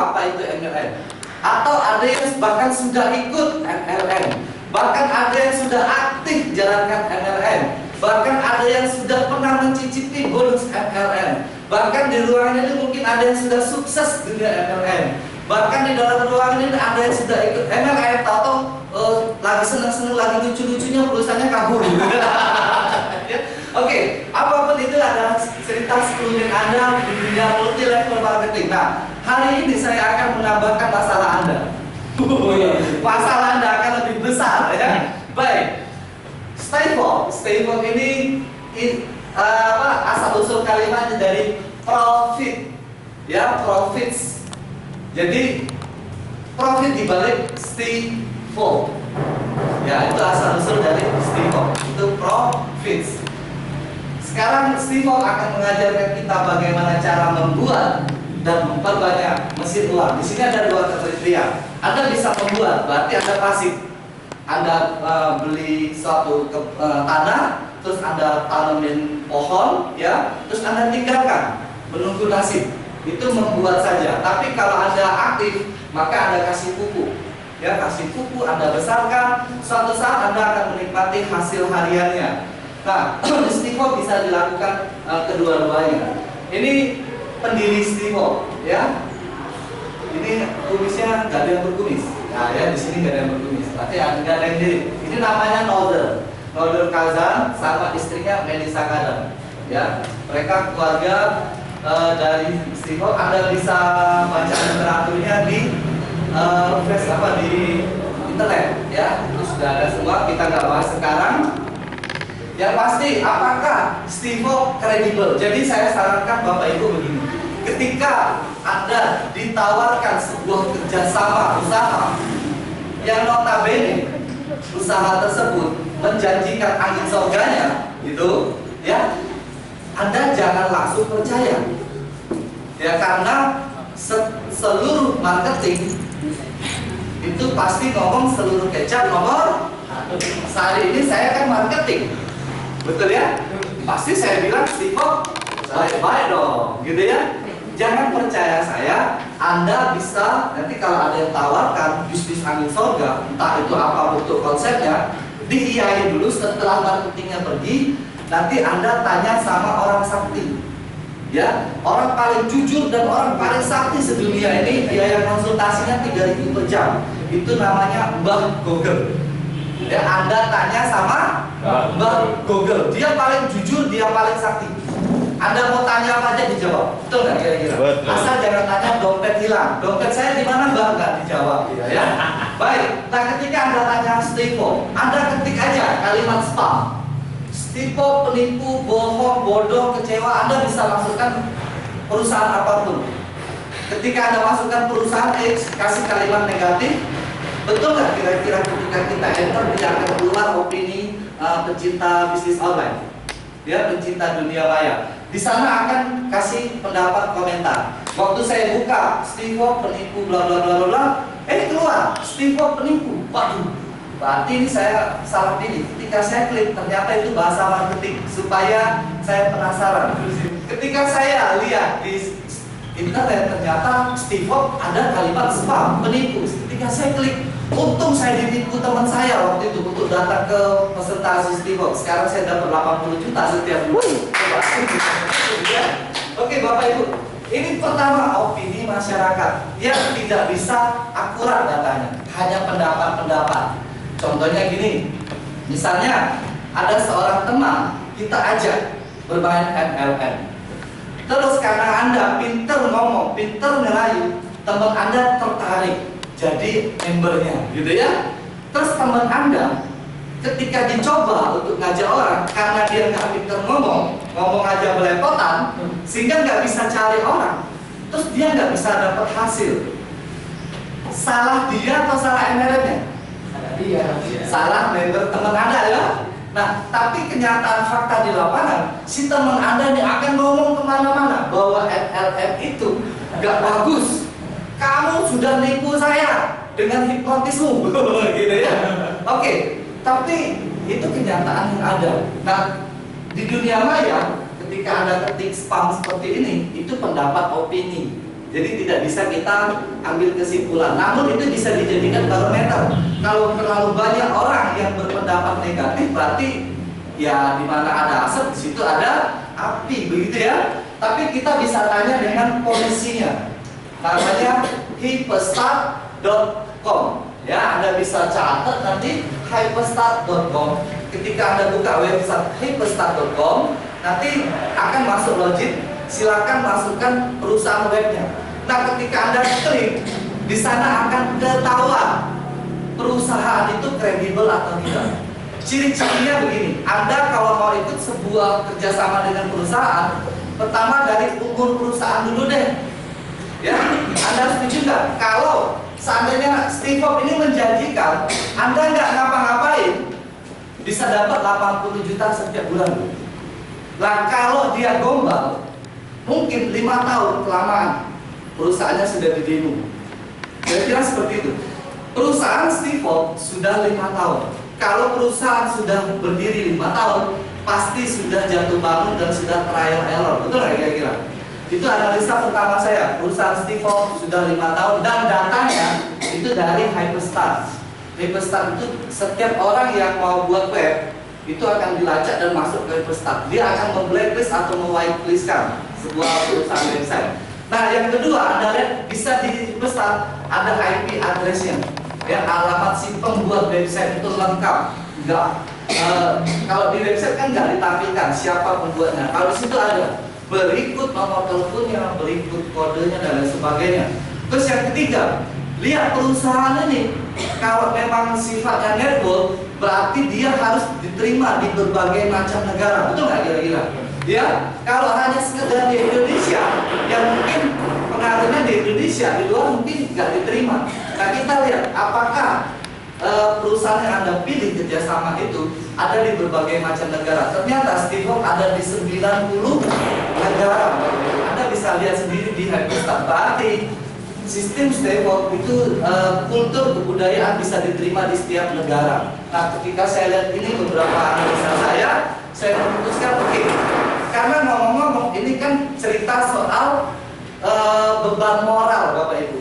apa itu MLM. Atau ada yang bahkan sudah ikut MLM, bahkan ada yang sudah aktif jalankan MLM, bahkan ada yang sudah pernah mencicipi bonus MLM, bahkan di ruangan ini mungkin ada yang sudah sukses dunia MLM, bahkan di dalam ruangan ini ada yang sudah ikut MLM, tahu lagi seneng-seneng, lagi lucu-lucunya perusahaannya kabur. Oke, apapun itu adalah cerita sekeliling Anda di dunia multi level marketing. Nah, hari ini saya akan menambahkan masalah Anda. Masalah Anda akan lebih besar, ya. Baik, stay focused ini asal usul kalimatnya dari profit, ya, profits. Jadi profit dibalik stay focused, ya, itu asal usul dari stay focused, itu profits. Sekarang Steve akan mengajarkan kita bagaimana cara membuat dan memperbanyak mesin uang. Di sini ada dua kriteria. Anda bisa membuat, berarti Anda pasif. Anda beli suatu tanah, terus Anda tanamin pohon, ya, terus Anda tinggalkan, menunggu nasib. Itu membuat saja. Tapi kalau Anda aktif, maka Anda kasih pupuk, ya, kasih pupuk, Anda besarkan. Suatu saat Anda akan menikmati hasil hariannya. Nah, Stivo bisa dilakukan kedua-duanya. Ini pendiri Stivo, ya. Ini kumisnya nggak ada yang berkumis. Nah, ya, di sini nggak ada yang berkumis. Berarti nggak ada yang diri. Ini namanya Nolder Kazan sama istrinya Melissa Kazan. Ya, mereka keluarga dari Stivo. Anda bisa baca literaturnya di di internet, ya. Itu sudah ada semua. Kita nggak bahas sekarang. Yang pasti, apakah Stivo kredibel? Jadi saya sarankan Bapak Ibu begini: ketika Anda ditawarkan sebuah kerjasama usaha yang notabene usaha tersebut menjanjikan angin surganya, gitu, ya, Anda jangan langsung percaya, ya, karena seluruh marketing itu pasti ngomong seluruh kecap nomor. Saat ini saya kan marketing, betul ya? Pasti saya bilang Stivo baik-baik dong, gitu ya. Jangan percaya saya. Anda bisa nanti kalau ada yang tawarkan bisnis angin surga, entah itu apa bentuk konsepnya, diiyain dulu. Setelah marketingnya pergi, nanti Anda tanya sama orang sakti, ya, orang paling jujur dan orang paling sakti sedunia ini. Biaya konsultasinya 3.000 per jam. Itu namanya Mbah Google. Ya, Anda tanya sama Mbah Google, dia paling jujur, dia paling sakti. Anda mau tanya apa aja dijawab, betul nggak kira-kira? Asal jangan tanya dompet hilang, dompet saya di mana Mbak, nggak dijawab, ya. Baik, nah ketika Anda tanya Stivo, Anda ketik aja kalimat spam. Stivo penipu, bohong, bodoh, kecewa. Anda bisa masukkan perusahaan apapun. Ketika Anda masukkan perusahaan X, kasih kalimat negatif. Betul nggak kira-kira ketika kita enter tidak akan keluar opini pecinta bisnis online, ya, pencinta dunia maya. Di sana akan kasih pendapat komentar. Waktu saya buka Stivo penipu bla bla bla bla, keluar Stivo penipu. Waduh, berarti ini saya salah pilih. Ketika saya klik, ternyata itu bahasa marketing supaya saya penasaran. Ketika saya lihat di internet, ternyata Stivo ada kalimat spam, penipu. Ketika saya klik, untung saya ditipu teman saya waktu itu untuk datang ke presentasi Stivo. Sekarang saya dapat 80 juta setiap bulan. Oke, Bapak Ibu, ini pertama opini masyarakat yang tidak bisa akurat datanya, hanya pendapat-pendapat. Contohnya gini, misalnya ada seorang teman kita ajak bermain MLM. Terus karena Anda pinter ngomong, pinter ngerayu, teman Anda tertarik jadi membernya, gitu ya. Terus teman Anda ketika dicoba untuk ngajak orang, karena dia nggak pinter ngomong aja belepotan, sehingga nggak bisa cari orang, terus dia nggak bisa dapat hasil. Salah dia atau salah MLM-nya? Salah dia. Salah member teman Anda, ya. Nah, tapi kenyataan fakta di lapangan, si teman Anda ini akan ngomong kemana-mana bahwa MLM itu nggak bagus. Kamu sudah nipu saya dengan hipnotismu, gitu ya. Oke, tapi itu kenyataan yang ada. Nah, di dunia maya, ketika Anda ketik spam seperti ini, itu pendapat opini. Jadi tidak bisa kita ambil kesimpulan. Namun itu bisa dijadikan barometer. Kalau terlalu banyak orang yang berpendapat negatif, berarti ya di mana ada asap, di situ ada api, begitu ya. Tapi kita bisa tanya dengan polisinya. Namanya hyperstart.com. Ya, Anda bisa catat nanti hyperstart.com. Ketika Anda buka website hyperstart.com, nanti akan masuk login. Silakan masukkan perusahaan webnya. Nah, ketika Anda klik, di sana akan ketahuan perusahaan itu kredibel atau tidak. Ciri-cirinya begini, Anda kalau mau ikut sebuah kerjasama dengan perusahaan, pertama dari umur perusahaan dulu deh. Ya, Anda setuju nggak? Kalau seandainya Steve Jobs ini menjanjikan, Anda nggak ngapa-ngapain, bisa dapat 80 juta setiap bulan. Nah, kalau dia gombal, mungkin 5 tahun kelamaan perusahaannya sudah didemo. Kira-kira seperti itu. Perusahaan Steve Jobs sudah 5 tahun. Kalau perusahaan sudah berdiri 5 tahun, pasti sudah jatuh bangun dan sudah trial error. Betul nggak kira-kira? Itu analisa pertama saya. Perusahaan Steve Jobs sudah 5 tahun dan datanya itu dari Hyperstart. Hyperstart itu setiap orang yang mau buat web itu akan dilacak dan masuk ke Hyperstart. Dia akan memblacklist atau mewhitelistkan sebuah perusahaan website. Nah, yang kedua, Anda lihat bisa di Hyperstart ada IP addressnya. Ya, alamat si pembuat website itu lengkap. Kalau di website kan nggak ditampilkan siapa pembuatnya. Kalau di situ ada berikut nomor teleponnya, berikut kodenya dan lain sebagainya. Terus yang ketiga, lihat perusahaan ini. Kalau memang sifatnya network, berarti dia harus diterima di berbagai macam negara. Betul nggak kira-kira? Ya, kalau hanya sekedar di Indonesia, yang mungkin pengaruhnya di Indonesia, di luar mungkin nggak diterima. Nah, kita lihat apakah perusahaan yang Anda pilih kerjasama itu ada di berbagai macam negara. Ternyata Steve Jobs ada di 90 negara. Anda bisa lihat sendiri di Hyperstart. Berarti sistem Steve Jobs itu kultur kebudayaan bisa diterima di setiap negara. Nah, ketika saya lihat ini beberapa analisa saya memutuskan oke. Karena ngomong-ngomong ini kan cerita soal beban moral Bapak Ibu.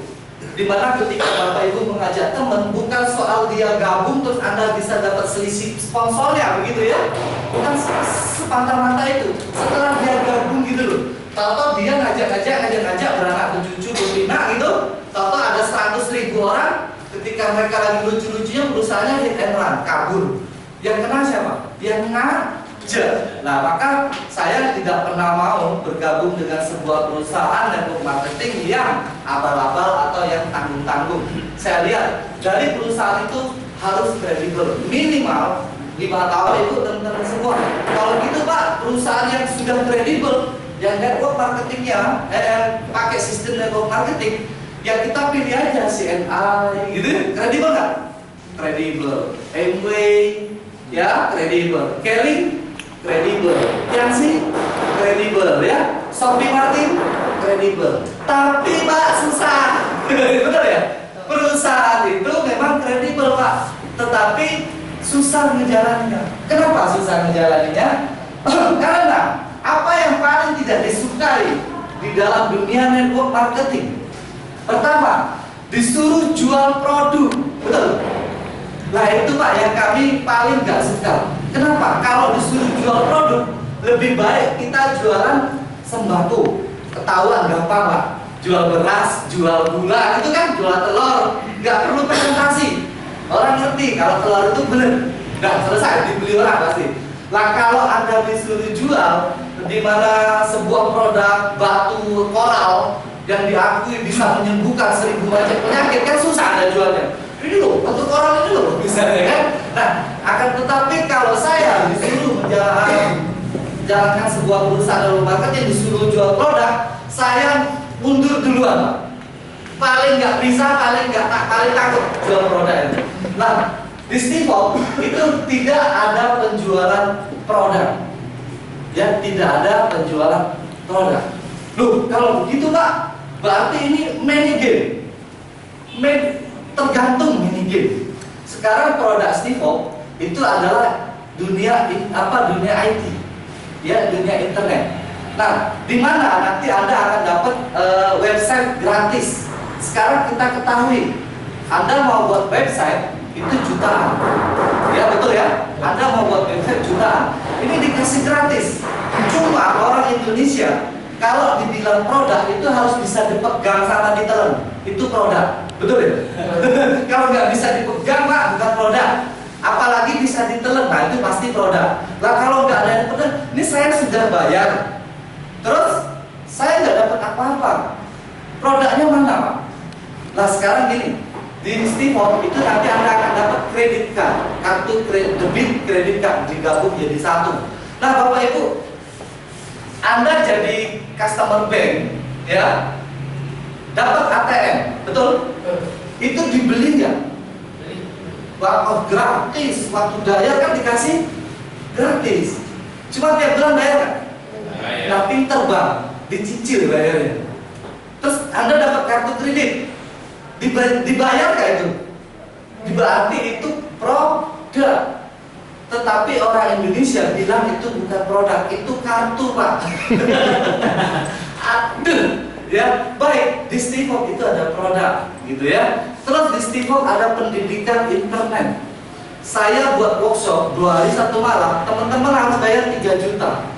Dimana ketika Bapak Ibu mengajak teman, bukan soal dia gabung terus Anda bisa dapat selisih sponsornya begitu ya. Bukan sepantang-mata itu. Setelah dia gabung gitu loh, tahu-tahu dia ngajak beranak bercucu berbina gitu. Tahu-tahu ada 100.000 orang, ketika mereka lagi lucu-lucunya perusahaannya hit and run, kabur. Yang kena siapa? Yang ngajak. Nah, maka saya tidak pernah mau bergabung dengan sebuah perusahaan network marketing yang abal-abal atau yang tanggung-tanggung. Saya lihat dari perusahaan itu harus kredibel, minimal 5 tahun itu teman-teman semua. Kalau gitu Pak, perusahaan yang sudah kredibel, yang network marketingnya pakai sistem network marketing, ya kita pilih aja CNI, gitu, kredibel nggak? Kredibel. Amway, ya kredibel. Kelly, kredibel. Yansi, kredibel, ya. Shopee Martin, kredibel. Tapi Pak susah, betul ya? Perusahaan itu memang kredibel Pak, tetapi susah menjalaninya. Kenapa susah menjalaninya? Karena apa yang paling tidak disukai di dalam dunia network marketing? Pertama, disuruh jual produk, betul? Nah itu Pak yang kami paling gak suka. Kenapa? Kalau disuruh jual produk, lebih baik kita jualan sembako. Ketahuan gampang Pak. Jual beras, jual gula, itu kan jual telur, nggak perlu presentasi. Orang ngerti kalau telur itu bener, nggak selesai dibeli orang pasti. Nah kalau Anda disuruh jual, di mana sebuah produk batu koral yang diakui bisa menyembuhkan 1000 macam penyakit, kan susah Anda jualnya. Ini loh, batu koral ini loh, bisa kan? Nah, akan tetapi kalau saya disuruh menjalankan sebuah perusahaan market yang disuruh jual produk, saya mundur duluan Pak. Paling nggak bisa, paling takut jual produk itu. Nah, di Steve Jobs itu tidak ada penjualan produk. Ya, tidak ada penjualan produk. Loh, kalau begitu Pak, berarti ini mini game. Tergantung mini game. Sekarang produk Steve Jobs itu adalah dunia IT. Ya, dunia internet. Nah, di mana nanti Anda akan dapat website gratis. Sekarang kita ketahui, Anda mau buat website itu jutaan. Ya betul ya, Anda mau buat website jutaan. Ini dikasih gratis. Cuma orang Indonesia kalau dibilang produk itu harus bisa dipegang sama ditelan. Itu produk, betul ya? Kalau nggak bisa dipegang Pak, bukan produk. Apalagi bisa ditelan, nah itu pasti produk. Lah kalau nggak ada yang pegang, ini saya sudah bayar, terus saya nggak dapat apa-apa. Produknya mana Pak? Nah sekarang gini, di Stifon itu nanti Anda akan dapat kredit card, kartu debit kredit card digabung jadi satu. Nah Bapak Ibu, Anda jadi customer bank, ya, dapat ATM, betul? Itu dibeli nggak? Wah, gratis. Waktu bayar kan dikasih gratis. Cuma tiap bulan bayar kan? Nah, pinter Bang, dicicil bayarnya. Terus Anda dapat kartu kredit, dibayar nggak itu? Berarti itu produk. Tetapi orang Indonesia bilang itu bukan produk, itu kartu Pak. Aduh, ya baik. Di Stifon itu ada produk, gitu ya. Terus di Stifon ada pendidikan internet. Saya buat workshop 2 hari 1 malam, teman-teman harus bayar 3 juta.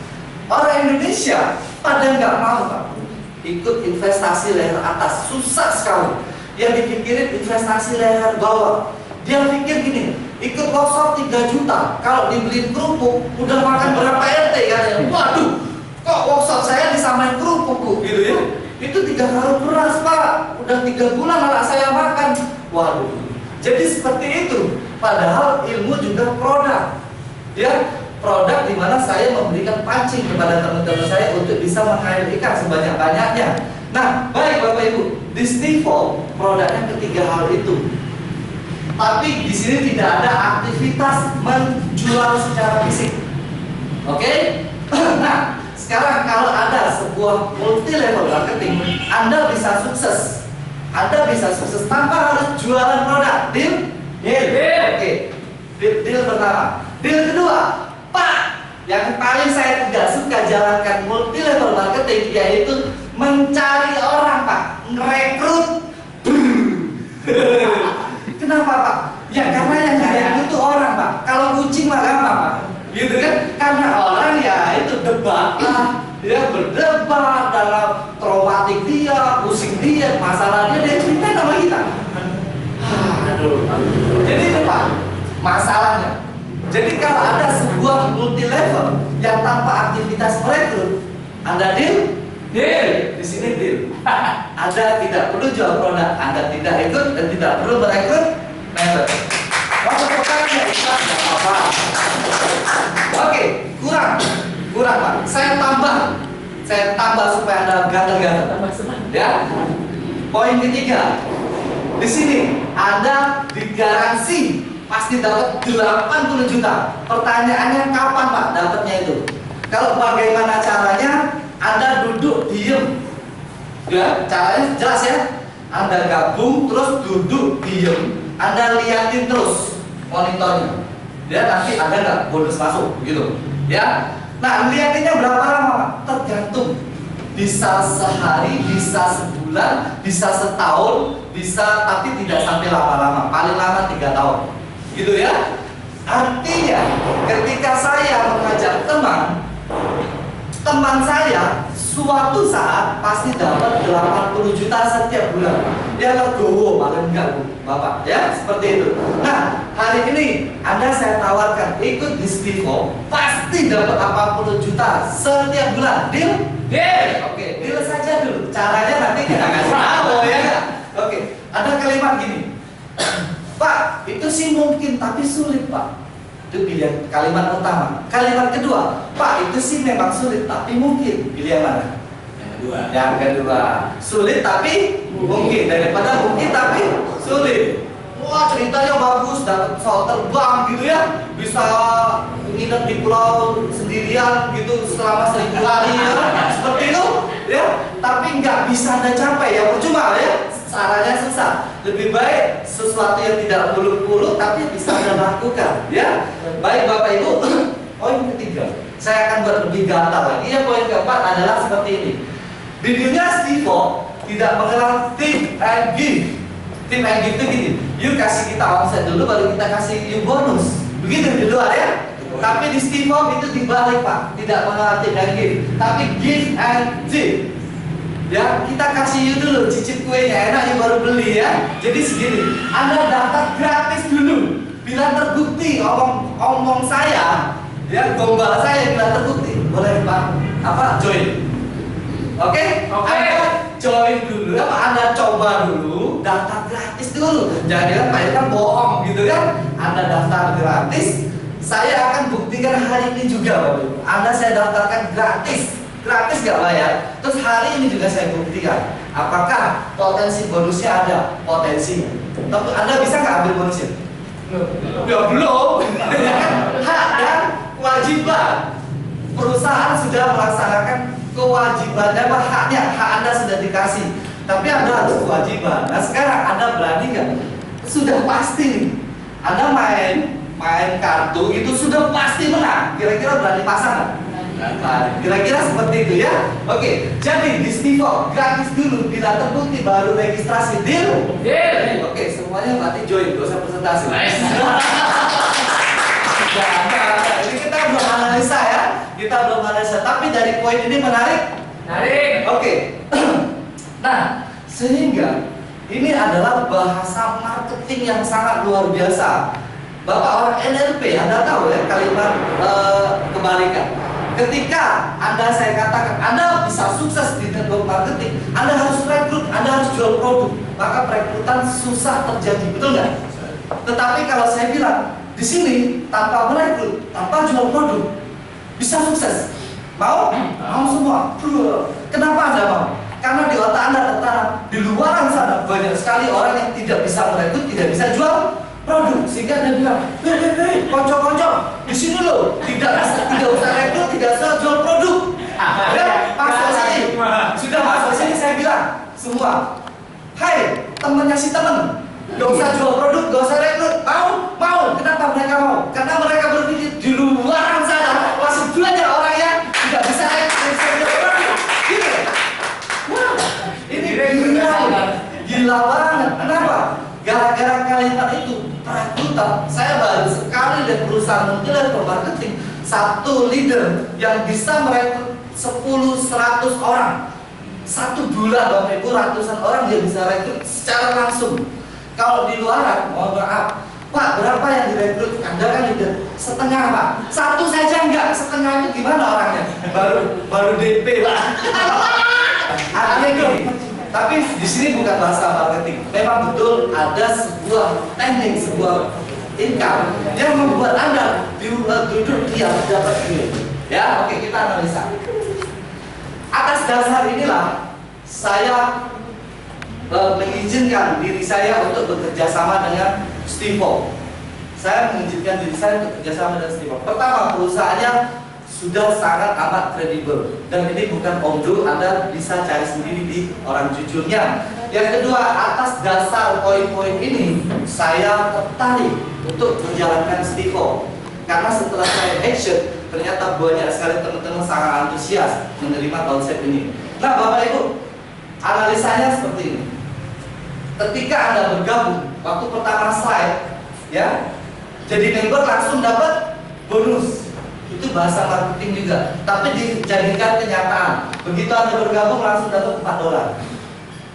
Orang Indonesia pada nggak mau Pak ikut investasi layar atas, susah sekali. Yang dipikirin investasi layar bawah. Dia pikir gini, ikut workshop 3 juta, kalau dibeliin kerupuk, udah makan berapa RT katanya. Waduh, kok workshop saya disamain kerupuk Bu, gitu ya. Itu 3 karung beras Pak, udah 3 bulan anak saya makan. Waduh, jadi seperti itu. Padahal ilmu juga produk, ya. Produk di mana saya memberikan pancing kepada teman-teman saya untuk bisa mengalir ikan sebanyak-banyaknya. Nah, baik Bapak Ibu, di Stifon produknya ketiga hal itu. Tapi di sini tidak ada aktivitas menjual secara fisik. Oke? Nah, sekarang kalau ada sebuah multi level marketing, Anda bisa sukses. Anda bisa sukses tanpa harus jualan produk. Deal? Deal. Oke. Deal pertama. Deal kedua, Pak, yang paling saya tidak suka jalankan multi level marketing yaitu mencari orang Pak, ngerekrut. Kenapa Pak? Ya karena yang nyari itu orang Pak. Kalau kucing mah gampang Pak, gitu kan? Karena orang ya itu debat lah, dia berdebat dalam traumatik dia, pusing dia, masalahnya dia cerita sama kita. Aduh. Jadi itu Pak, masalahnya. Jadi kalau ada sebuah multi level yang tanpa aktivitas merekrut, Anda deal? Deal. Di sini deal. Anda tidak perlu jual produk, Anda tidak ikut dan tidak perlu merekrut member. Waktu pertanyaan ikhlas nggak apa-apa. Oke, kurang Pak. Saya tambah supaya Anda gagal-gagal. Ya. Poin ketiga, di sini Anda digaransi pasti dapat 80 juta. Pertanyaannya kapan Pak dapatnya itu? Kalau bagaimana caranya? Anda duduk diem, ya caranya jelas ya. Anda gabung terus duduk diem, Anda liatin terus monitornya. Ya nanti ada nggak bonus masuk, gitu. Ya. Nah liatinnya berapa lama? Tergantung. Bisa sehari, bisa sebulan, bisa setahun, bisa tapi tidak sampai lama-lama. Paling lama 3 tahun. Gitu ya. Artinya ketika saya mengajak teman saya suatu saat pasti dapat 80 juta setiap bulan. Ya legowo paling enggak Bu, Bapak ya, seperti itu. Nah, hari ini Anda saya tawarkan ikut di Stifon, pasti dapat 80 juta setiap bulan. Deal? Deal. Oke, deal saja dulu. Caranya nanti kita kasih tahu ya enggak? Oke, ada kalimat gini. Pak, itu sih mungkin tapi sulit Pak. Itu pilihan kalimat utama. Kalimat kedua, Pak itu sih memang sulit tapi mungkin. Pilih yang mana? Yang kedua, sulit tapi mungkin. Daripada mungkin tapi sulit. Wah ceritanya bagus, dapat pesawat terbang gitu ya, bisa nginep di pulau sendirian gitu selama 1000 hari ya. Seperti itu ya. Tapi nggak bisa Anda capai ya, percuma ya. Caranya susah. Lebih baik sesuatu yang tidak muluk-muluk tapi bisa Anda lakukan ya. Baik Bapak Ibu. Poin ketiga, Saya akan buat lebih gatal lagi. Ya, poin keempat adalah seperti ini. Di dunia Steve tidak mengenal tip and give. Tip and give itu gini, you kasih kita omset dulu, baru kita kasih you bonus. Begitu di luar ya. Tapi di Steve itu dibalik Pak, tidak mengenal tip and give, tapi give and tip. Ya, kita kasih you dulu, cicip kuenya, enak you baru beli ya. Jadi segini, Anda daftar gratis dulu. Bila terbukti omong saya, ya gombal saya bila terbukti, boleh Pak, join. Oke? Anda join dulu, Anda coba dulu, daftar gratis dulu. Jangan Pak kan bohong gitu kan? Anda daftar gratis, saya akan buktikan hari ini juga Bapak. Anda saya daftarkan gratis gak bayar. Terus hari ini juga saya buktikan apakah potensi bonusnya ada, potensinya. Tapi Anda bisa nggak ambil bonusnya? Ya belum. Hak dan kewajiban. Perusahaan sudah melaksanakan kewajibannya, haknya, hak Anda sudah dikasih. Tapi Anda harus kewajiban. Nah sekarang Anda berani nggak? Sudah pasti nih. Anda main kartu itu sudah pasti menang. Kira-kira berani pasang nggak? Kira-kira seperti itu ya. Oke, jadi di Stivo gratis dulu, bila terbukti baru registrasi. Deal? Deal. Oke, semuanya berarti join, gak usah presentasi. Nice. Ini kita belum analisa ya. Kita belum analisa, tapi dari poin ini menarik. Oke. Nah, sehingga ini adalah bahasa marketing yang sangat luar biasa. Bapak orang NLP, Anda tahu ya kalimat kebalikan. Ketika saya katakan Anda bisa sukses di network marketing, Anda harus rekrut, Anda harus jual produk, maka perekrutan susah terjadi, betul nggak? Tetapi kalau saya bilang di sini tanpa merekrut, tanpa jual produk, bisa sukses. Mau? Mau semua. Kenapa Anda mau? Karena di otak Anda tertanam di luaran sana banyak sekali orang yang tidak bisa merekrut, tidak bisa jual produk, sehingga Anda bilang, hei, konco-konco, di sini loh, tidak usah rekrut, tidak usah jual produk. Ya, masuk sini, sudah masuk sini saya bilang semua, hai temennya si temen, gak usah jual produk, gak usah rekrut, mau, kenapa mereka mau? Karena mereka berpikir di luaran sana masih banyak orang yang tidak bisa rekrut, jual produk. Gitu. Wah, ini gila banget. Kenapa? Gara-gara kalimat itu, perekrutan, saya baru sekali lihat perusahaan multilevel marketing, satu leader yang bisa merekrut 10-100 orang. Satu bulan Bapak Ibu, ratusan orang dia bisa rekrut secara langsung. Kalau di luaran, mohon maaf, Pak berapa yang direkrut? Anda kan leader, setengah Pak. Satu saja enggak, setengah itu gimana orangnya? Baru DP Pak. Artinya gini. Tapi di sini bukan bahasa marketing. Memang betul ada sebuah teknik, sebuah income yang membuat Anda duduk diam dapat duit. Ya, oke kita analisa. Atas dasar inilah saya mengizinkan diri saya untuk bekerja sama dengan Stivo. Saya mengizinkan diri saya untuk bekerja sama dengan Stivo. Pertama, perusahaannya sudah sangat amat kredibel, dan ini bukan omdo, Anda bisa cari sendiri di orang jujurnya. Yang kedua, atas dasar poin-poin ini saya tertarik untuk menjalankan Stivo, karena setelah saya action ternyata banyak sekali teman-teman sangat antusias menerima konsep ini. Nah Bapak Ibu, analisanya seperti ini. Ketika Anda bergabung, waktu pertama slide ya, jadi member langsung dapat bonus. Itu bahasa marketing juga, tapi dijadikan kenyataan. Begitu Anda bergabung langsung dapat $4.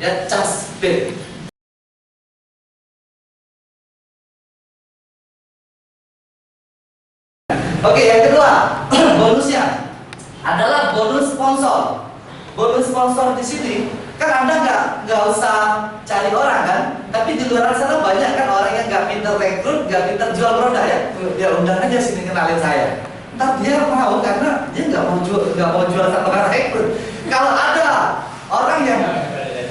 Ya, just bet. Oke, yang kedua, bonusnya adalah bonus sponsor. Bonus sponsor di sini kan Anda nggak usah cari orang kan, tapi di luar sana banyak kan orang yang nggak pinter rekrut, nggak pinter jual produk ya. Ya undang aja sini kenalin saya. Ntar dia mau karena dia nggak mau jual sama orang rekrut. Kalau ada orang yang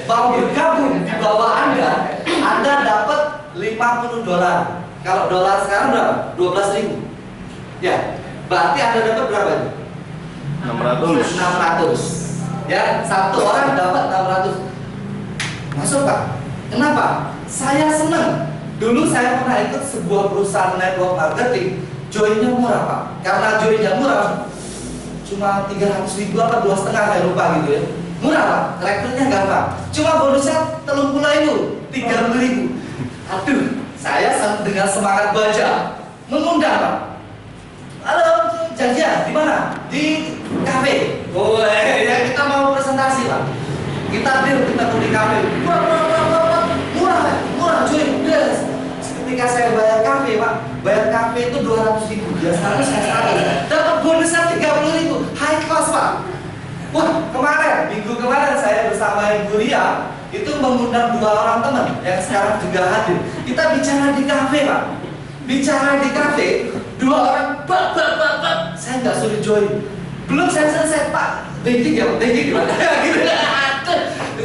mau bergabung di bawah Anda dapat $50. Kalau dolar sekarang berapa? 12.000. Ya, berarti Anda dapat berapa? 600. Ya, satu orang dapat 600. Masuk Pak. Kenapa? Saya senang. Dulu saya pernah ikut sebuah perusahaan network marketing. Joinnya murah Pak, karena joinnya murah cuma 300.000 apa 2,5 saya lupa gitu ya. Murah Pak, rekrutnya gampang. Cuma bonusnya 30.000. Aduh, saya dengan semangat baca mengundang Pak. Halo, janjian di mana? Di kafe. Boleh, ya kita mau presentasi Pak. Kita mau di kafe. Murah cuy. Yes. Ketika saya bayar kafe Pak, bayar kafe itu 200.000. Biasanya saya 100. Dapat bonusnya 30.000. High class Pak. Wah, minggu kemarin saya bersama Ibu Ria itu mengundang 2 orang teman yang sekarang juga hadir. Kita bicara di kafe Pak. Bicara di kafe, 2 orang saya nggak suruh join. Belum saya selesai Pak. Banking ya, banking gimana? Gitu ya.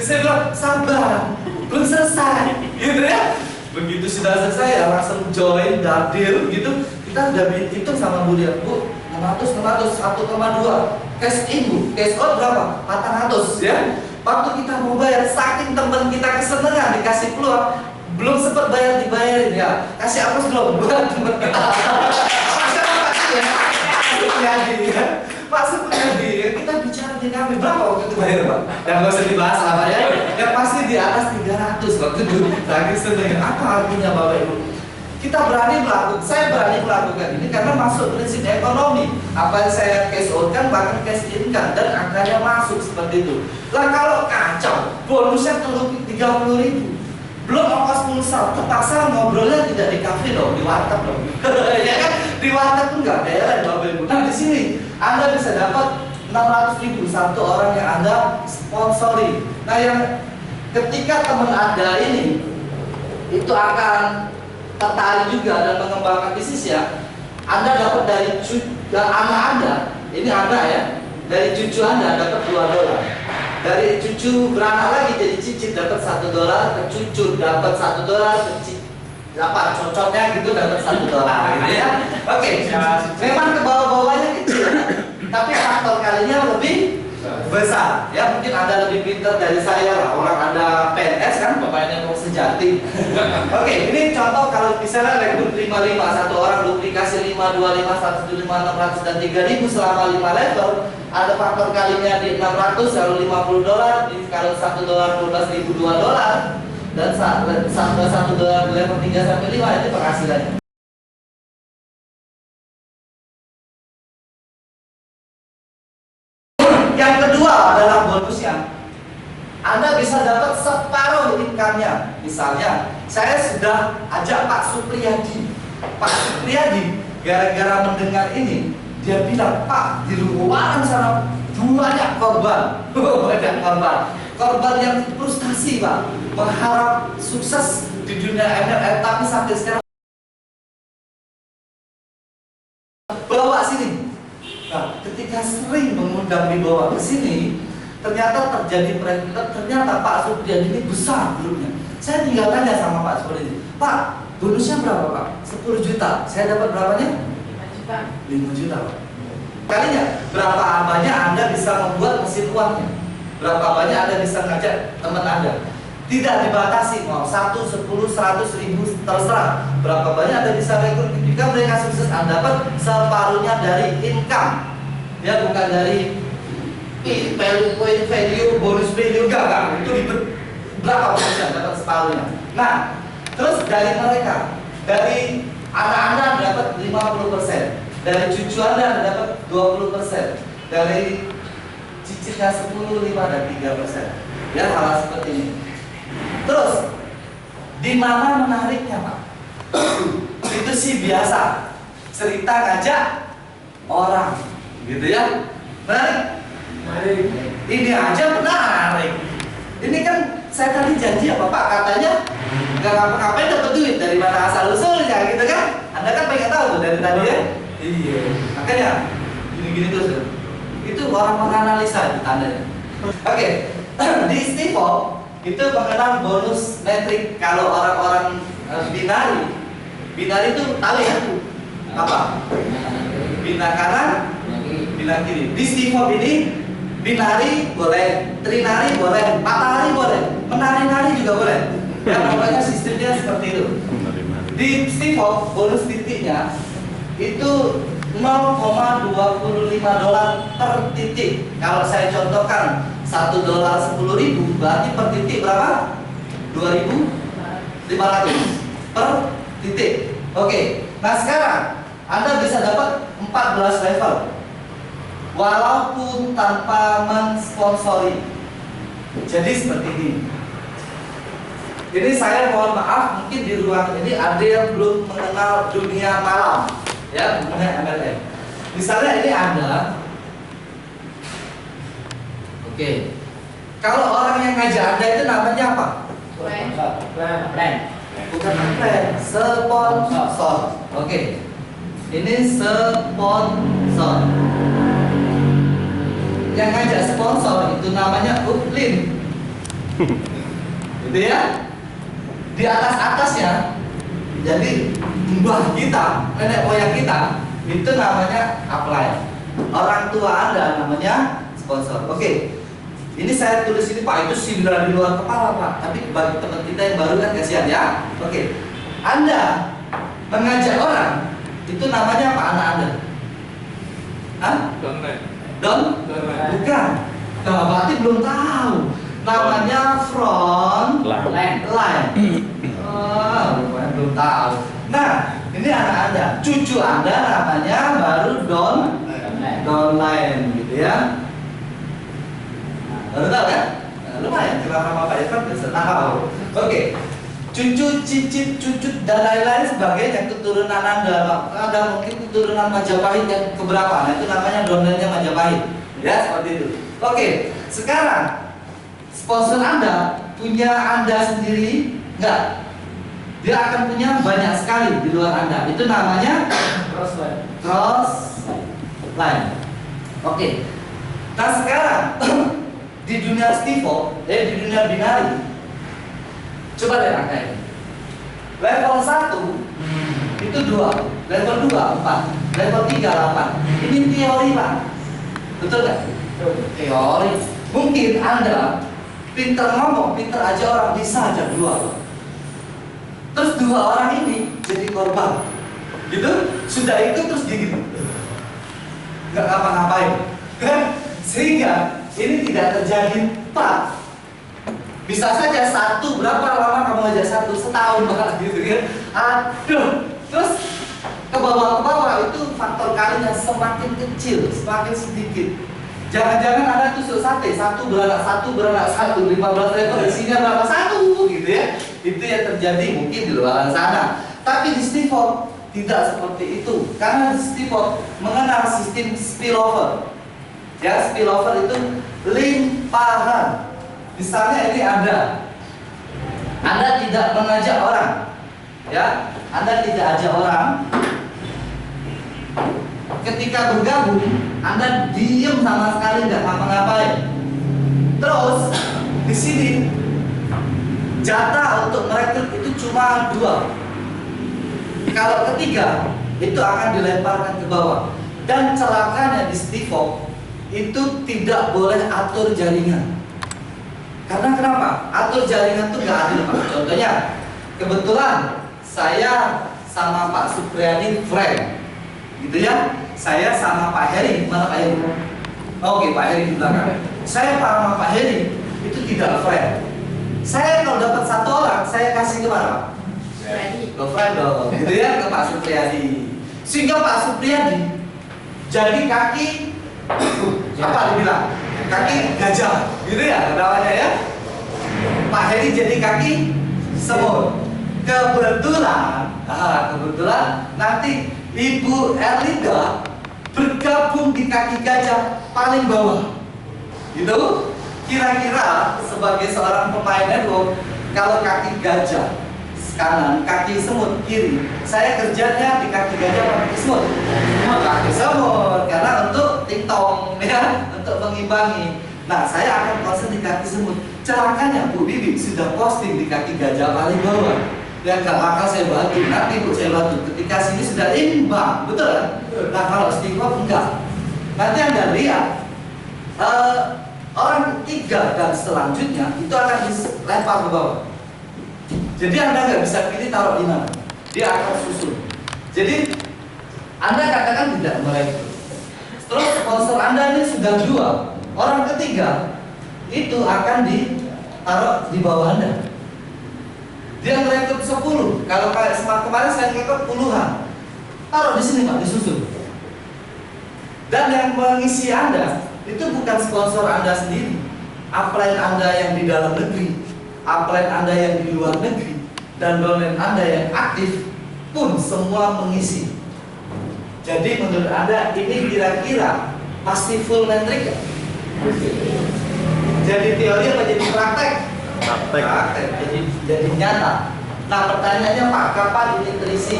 Saya bilang sabar, belum selesai, gitu ya. Begitu sudah selesai ya langsung join, hadir, gitu. Kita udah hitung sama Bu Ria, Bu, 600, 1,2. Cash in Bu, cash out berapa? 400 ya. Waktu kita mau bayar, saking teman kita kesenangan dikasih peluang, belum sempat dibayarin ya. Kasih hapus belum buat teman kita. Pak Supriyadi, kita bicara di kami berapa waktu itu bayar Pak? Yang nggak usah dibahas apa ya? Yang pasti di atas 300 waktu itu. Lagi seneng. Apa artinya Bapak Ibu? Kita berani melakukan, saya berani melakukan ini karena masuk prinsip ekonomi. Apa yang saya cash out kan bahkan cash in kan dan angkanya masuk seperti itu. Lah kalau kacau, bonusnya 30.000. Belum ongkos pulsa, terpaksa ngobrolnya tidak di kafe dong, di warteg dong. Ya kan? Di warteg pun nggak bayar Bapak Ibu. Nah di sini Anda bisa dapat 600.000 satu orang yang Anda sponsori. Nah yang ketika teman Anda ini itu akan tertarik juga dan mengembangkan bisnisnya, Anda dapat dari anak Anda, ini Anda ya, dari cucu Anda dapat $2. Dari cucu beranak lagi jadi cicit dapat $1, ke cucu dapat $1, ke dapat cocoknya gitu dapat $1 gitu ya. Oke, memang ke bawah-bawahnya kecil, tapi faktor kalinya lebih besar ya. Mungkin Anda lebih pintar dari saya lah, orang Anda PNS kan, bapaknya mau sejati. Oke, ini contoh kalau misalnya rekrut 55, satu orang duplikasi 5, 25, 175, 600 dan 3.000 selama 5 level. Ada faktor kalinya di 600 kalau $50, kalau $1 12.000 $2 dan $1 level 3 sampai 5 itu penghasilannya. Yang kedua adalah bonusnya. Anda bisa dapat separuh income-nya. Misalnya, saya sudah ajak Pak Supriyadi. Pak Supriyadi gara-gara mendengar ini, dia bilang, Pak, di luaran sana banyak korban. Banyak korban yang frustasi Pak, mengharap sukses di dunia MLM, tapi sampai sekarang bawa sini. Nah, ketika sering mengundang dibawa ke sini, ternyata terjadi perekrutan. Ternyata Pak Supriyadi ini besar grupnya. Saya tinggal tanya sama Pak Supriyadi, Pak, bonusnya berapa Pak? 10 juta. Saya dapat berapanya? 5 juta Pak. Kalinya berapa banyak Anda bisa membuat mesin uangnya? Berapa banyak Anda bisa ngajak teman Anda? Tidak dibatasi, mau 1, 10, 100, 1000 terserah. Berapa banyak Anda bisa rekrut? Jika mereka sukses, Anda dapat separuhnya dari income. Ya, bukan dari value, bonus value, enggak. Itu berapa persen dapat separuhnya. Nah, terus dari mereka, dari anak Anda dapat 50%. Dari cucu Anda dapat 20%. Dari cicitnya 10, 5 dan 3%. Ya, hal seperti ini. Terus di mana menariknya Pak? Itu sih biasa cerita ngajak orang, gitu ya. Menarik? Ini aja menarik. Ini kan saya tadi janji apa Pak? Katanya nggak ngapa-ngapain dapat duit, dari mana asal usulnya, gitu kan? Anda kan pengen tahu tuh dari tadi ya. Iya. Makanya gini-gini terus. Itu orang menganalisa itu tandanya. Oke. Di Stivo itu mengenal bonus metrik. Kalau orang-orang binari itu tahu ya apa? Bina kanan, bina kiri. Di Stivo ini binari boleh, trinari boleh, matahari boleh, menari-nari juga boleh. Ya, namanya sistemnya seperti itu. Di Stivo bonus titiknya itu $0,25 per titik. Kalau saya contohkan $1 10.000, berarti per titik berapa? 2.500 per titik. Oke, nah sekarang Anda bisa dapat 14 level walaupun tanpa mensponsori. Jadi seperti ini. Ini saya mohon maaf, mungkin di ruang ini ada yang belum mengenal dunia malam, ya, mengenai MLM. Misalnya ini Anda, oke. Kalau orang yang ngajak Anda itu namanya apa? Bukan plan, sponsor. Oke. Ini sponsor. Yang ngajak sponsor itu namanya uplin. Gitu ya. Di atasnya, jadi mbah kita, nenek moyang kita, itu namanya upline. Orang tua Anda namanya sponsor. Oke. Ini saya tulis ini Pak, itu sindiran di luar kepala Pak. Tapi bagi teman kita yang baru kan kasihan ya. Oke. Anda mengajak orang, itu namanya apa anak Anda? Hah? Bukan. Nah, berarti belum tahu. Namanya front line. Oh, belum tahu. Nah, ini anak Anda. Cucu Anda namanya baru downline gitu ya. Baru tahu kan? Nah, lumayan kenapa Bapak Irfan bisa tahu. Oke. Cucu, cicit, cucut dan lain-lain sebagainya keturunan Anda. Ada mungkin keturunan Majapahit yang keberapa? Nah, itu namanya downline-nya Majapahit. Ya, seperti itu. Oke. Sekarang sponsor Anda punya Anda sendiri? Enggak. Dia akan punya banyak sekali di luar Anda. Itu namanya cross line. Oke. Nah, sekarang di dunia Stivo, di dunia binari, coba deh angka ini. Level 1 itu 2, level 2 4, level 3 8. Ini teori Pak. Betul nggak? Teori. Mungkin Anda pinter ngomong, pinter aja orang, bisa aja 2. Terus 2 orang ini jadi korban. Gitu? Sudah itu terus gigit. Nggak ngapa-ngapain. Sehingga ini tidak terjadi Pak. Bisa saja satu, berapa lama kamu aja satu? Setahun bahkan gitu kan. Aduh. Terus ke bawah itu faktor kalinya semakin kecil, semakin sedikit. Jangan-jangan Anda tusuk sate, satu beranak 1, 15 level isinya berapa? 1 gitu ya. Itu yang terjadi mungkin di luar sana. Tapi di Stivo tidak seperti itu. Karena di Stivo mengenal sistem spillover. Ya, spillover itu limpahan. Misalnya ini Anda tidak mengajak orang, ya, Anda tidak ajak orang. Ketika bergabung, Anda diem sama sekali nggak ngapa-ngapain. Terus di sini jatah untuk merekrut itu cuma 2. Kalau ketiga itu akan dilemparkan ke bawah. Dan celakanya di Stivo itu tidak boleh atur jaringan. Karena kenapa? Atur jaringan itu gak adil Pak. Contohnya, kebetulan saya sama Pak Supriyadi friend, gitu ya. Saya sama Pak Heri, mana Pak Heri? Oke, Pak Heri di belakang. Saya sama Pak Heri itu tidak friend. Saya kalau dapat 1 orang, saya kasih ke mana? Ke friend dong, gitu ya, ke Pak Supriyadi. Sehingga Pak Supriyadi jadi kaki apa dibilang? Kaki gajah, gitu ya namanya ya. Pak Heri jadi kaki semut. Kebetulan nanti Ibu Erlinda bergabung di kaki gajah paling bawah. Gitu? Kira-kira sebagai seorang pemain network, kalau kaki gajah kanan, kaki semut kiri, saya kerjanya di kaki gajah atau kaki semut? Kaki semut, karena untuk ting-tong ya, untuk mengimbangi. Nah, saya akan konsen di kaki semut. Celakanya Bu Bibi sudah posting di kaki gajah paling bawah. Ya gak bakal saya bantu, nanti Bu saya bantu. Ketika sini sudah imbang, betul kan? Nah, kalau Stivo enggak. Nanti Anda lihat orang 3 dan selanjutnya itu akan dilempar ke bawah. Jadi Anda nggak bisa pilih taruh di mana, dia akan susun. Jadi Anda katakan tidak merekrut. Terus sponsor Anda ini sudah 2, orang ketiga itu akan ditaruh di bawah Anda. Dia merekrut 10. Kalau kayak kemarin saya rekrut puluhan. Taruh di sini Pak, disusun. Dan yang mengisi Anda itu bukan sponsor Anda sendiri. Upline Anda yang di dalam negeri, upline Anda yang di luar negeri, dan downline Anda yang aktif pun semua mengisi. Jadi menurut Anda ini kira-kira pasti full metrik? Jadi teori apa jadi praktek? Praktek. Jadi nyata. Nah pertanyaannya Pak, kapan ini terisi?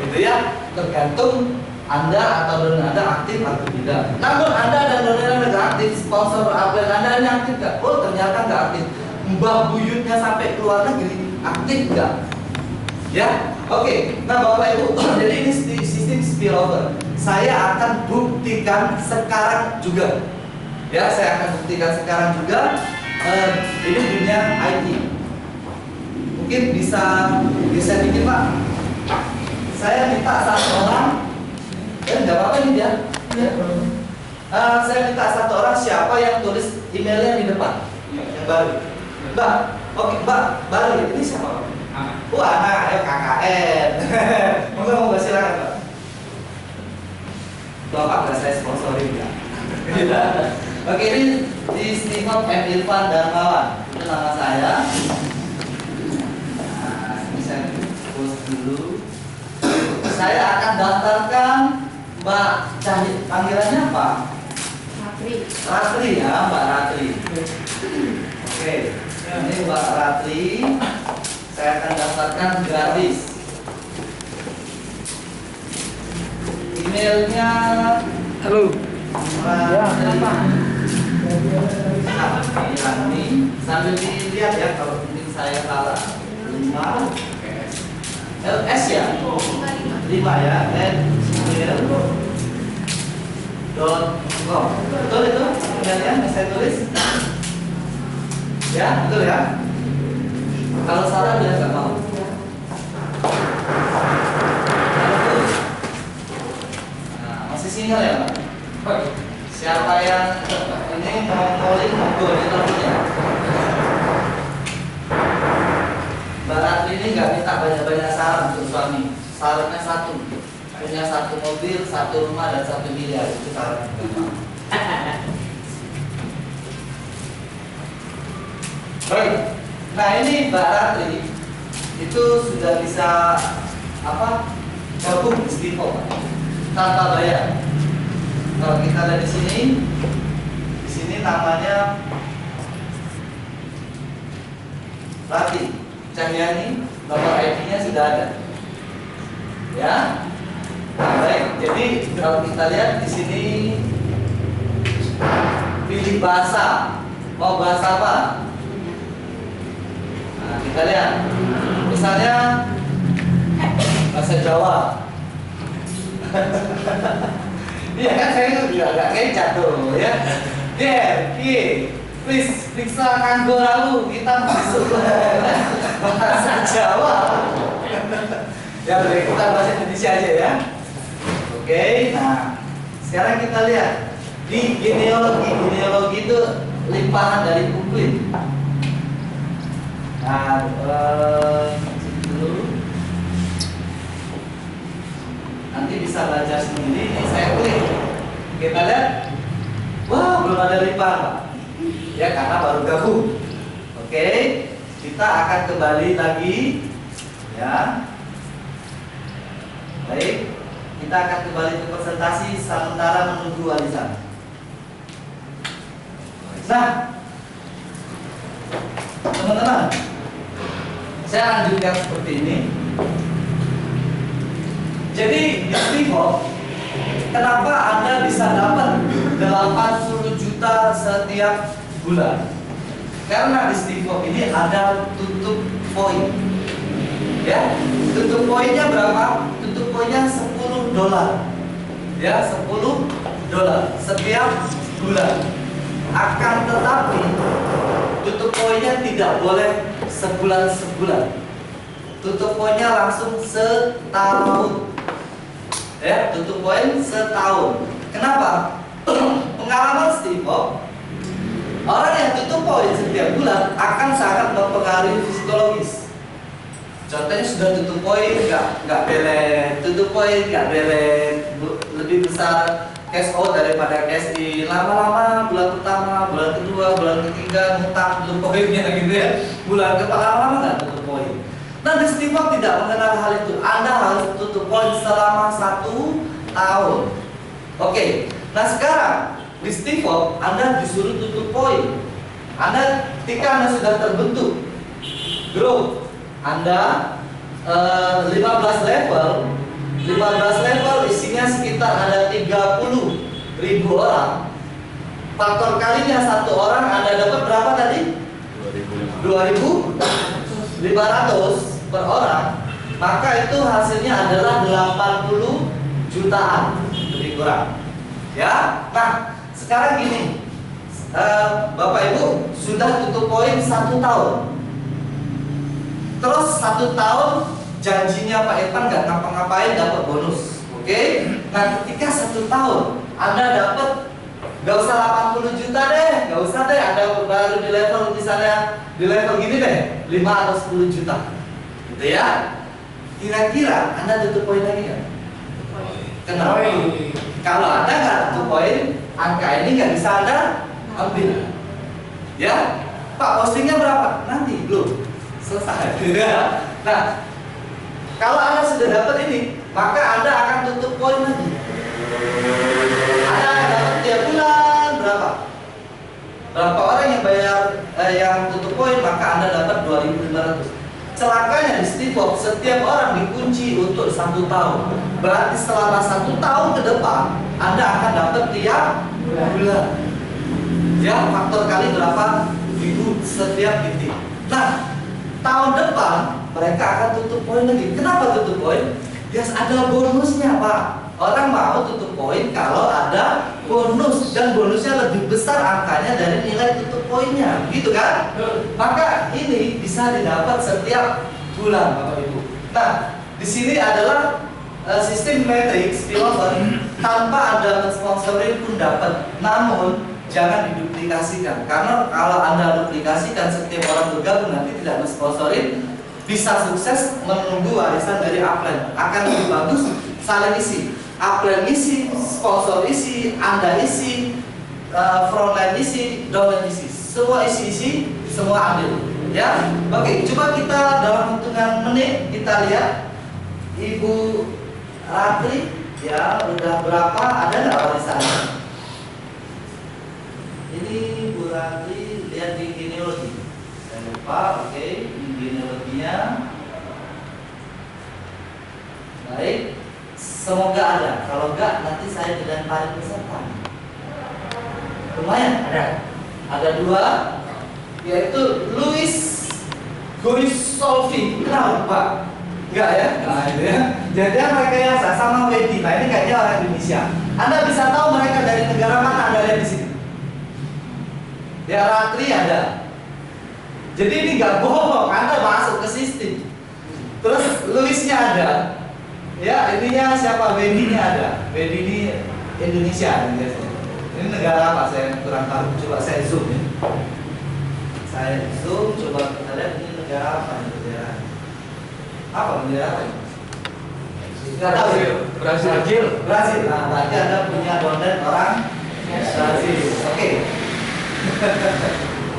Gitu ya, tergantung Anda atau downline Anda aktif atau tidak. Namun Anda dan downline Anda nggak aktif, sponsor upline Anda ini aktif nggak? Oh ternyata nggak aktif. Mbah buyutnya sampai ke luar negeri aktif nggak? Ya, oke. Nah Bapak Ibu, jadi ini sistem spillover. Saya akan buktikan sekarang juga. Ya, saya akan buktikan sekarang juga. Ini dunia IT. Mungkin bisa bikin Pak. Saya minta satu orang. Ya, nggak apa-apa ini dia. Ya. Saya minta satu orang siapa yang tulis emailnya di depan, yang baru. Mbak, oke Mbak, baru ini siapa? Anak, ayo KKN. Moga silakan Mbak. Bapak nggak saya sponsorin ya. Oke, ini di Stephen M. Irfan Darmawan. Itu nama saya. Nah, ini saya post dulu. Saya akan daftarkan Mbak Cahit. Panggilannya apa? Ratri. Ratri ya, Mbak Ratri. Oke, ini Mbak Ratri. Saya akan daftarkan gratis. Emailnya Halo. Ratri. Nah, ini sambil dilihat ya kalau mungkin saya salah. 5 LS ya? 5 ya, @gmail.com. Betul itu emailnya yang saya tulis? Ya, betul ya? Kalau salah dia nggak mau. Nah, masih single ya Pak? Siapa yang ini mau calling monggo di teleponnya. Mbak Ratri ini nggak minta banyak-banyak saran untuk suami. Sarannya satu, punya 1 mobil, 1 rumah dan 1 miliar. Itu saran pertama. Baik. Nah ini Mbak Ratri itu sudah bisa gabung di Stivo tanpa bayar. Kalau kita lihat di sini namanya Ratri Cahyani, nomor ID-nya sudah ada. Ya, nah, baik. Jadi kalau kita lihat di sini pilih bahasa, mau bahasa apa? Nah, kita lihat, misalnya bahasa Jawa. Iya kan saya juga agak kecat tuh ya. Please periksa kanggo lalu kita masuk bahasa Jawa. Ya udah kita bahasa Indonesia aja ya. Oke, nah sekarang kita lihat di genealogi itu limpahan dari Euclid. Nah, dulu nanti bisa belajar sendiri. Ini saya klik, kita lihat, wah belum ada limpahan Pak. Ya karena baru gabung. Oke, kita akan kembali lagi ya. Baik, kita akan kembali ke presentasi sementara menunggu warisan. Nah, teman-teman, saya lanjutkan seperti ini. Jadi di Stivo, kenapa Anda bisa dapat 80 juta setiap bulan? Karena di Stivo ini ada tutup poin. Ya, tutup poinnya berapa? Tutup poinnya $10. Ya, $10 setiap bulan. Akan tetapi tutup poinnya tidak boleh sebulan-sebulan. Tutup poinnya langsung setahun. Ya, tutup poin setahun. Kenapa? Pengalaman Steve Jobs, orang yang tutup poin setiap bulan akan sangat mempengaruhi psikologis. Contohnya sudah tutup poin, nggak belet, tutup poin nggak belet, lebih besar cash out daripada cash in. Lama-lama bulan pertama, bulan kedua, bulan ketiga ngutang tutup poinnya gitu ya. Bulan lama-lama nggak tutup poin. Nah, di Steve Jobs tidak mengenal hal itu. Anda harus tutup poin selama 1 tahun. Oke. Nah sekarang di Steve Jobs Anda disuruh tutup poin. Ketika Anda sudah terbentuk grup Anda 15 level isinya sekitar ada 30.000 orang. Faktor kalinya satu orang Anda dapat berapa tadi? 2.500 per orang. Maka itu hasilnya adalah 80 jutaan lebih kurang. Ya, nah sekarang gini, Bapak Ibu sudah tutup poin 1 tahun. Terus 1 tahun janjinya Pak Irfan nggak ngapa-ngapain dapat bonus, oke? Nah ketika 1 tahun Anda dapat nggak usah 80 juta deh, nggak usah deh, Anda baru di level misalnya di level gini deh, 5 atau 10 juta, gitu ya? Kira-kira Anda tutup poin lagi nggak? Kenapa? Kalau Anda nggak tutup poin, angka ini nggak bisa Anda ambil. Ya, Pak postingnya berapa? Nanti belum selesai. Nah, kalau Anda sudah dapat ini, maka Anda akan tutup poin lagi. Anda akan dapat tiap bulan berapa? Berapa orang yang bayar yang tutup poin, maka Anda dapat 2.500. Celakanya di Steve Jobs, setiap orang dikunci untuk 1 tahun. Berarti selama 1 tahun ke depan Anda akan dapat tiap bulan. Ya, faktor kali berapa ribu setiap titik. Nah, tahun depan mereka akan tutup poin lagi. Kenapa tutup poin? Ya ada bonusnya, Pak. Orang mau tutup poin kalau ada bonus, dan bonusnya lebih besar angkanya dari nilai tutup poinnya, gitu kan? Maka ini bisa didapat setiap bulan, Bapak Ibu. Nah, di sini adalah sistem matrix Pilover, tanpa ada sponsorin pun dapat. Namun jangan diduplikasikan, karena kalau Anda duplikasikan setiap orang bergabung nanti tidak mensponsorin, bisa sukses menunggu warisan dari upline. Akan lebih bagus saling isi. Upline isi, sponsor isi, Anda isi, frontline isi, downline isi, semua isi, semua ambil. Ya, oke. Coba kita dalam hitungan menit kita lihat Ibu Ratri, ya udah berapa? Ada nggak warisannya? Ini Bu Ratri lihat di genealogi. Saya lupa, oke, di genealoginya. Baik. Semoga ada. Kalau enggak, nanti saya dengan tarik peserta. Lumayan ada. Ada 2, yaitu Louis Goisolfi. Kenal Pak? Enggak ya? Nah itu ya. Jadi mereka yang sama Wedi. Nah ini kayaknya orang Indonesia. Anda bisa tahu mereka dari negara mana? Anda lihat di sini. Ya Ratri ada. Jadi ini nggak bohong. Anda masuk ke sistem. Terus Louisnya ada. Ya, ininya siapa? Wedi-nya ada. Wedi ini Indonesia. Ini negara apa? Saya kurang tahu. Coba saya zoom ya. Saya zoom, coba kita lihat ini negara apa? Negara apa? Negara apa? Nggak tahu ya? Brasil. Nah, berarti Anda punya downline orang Brasil. Oke.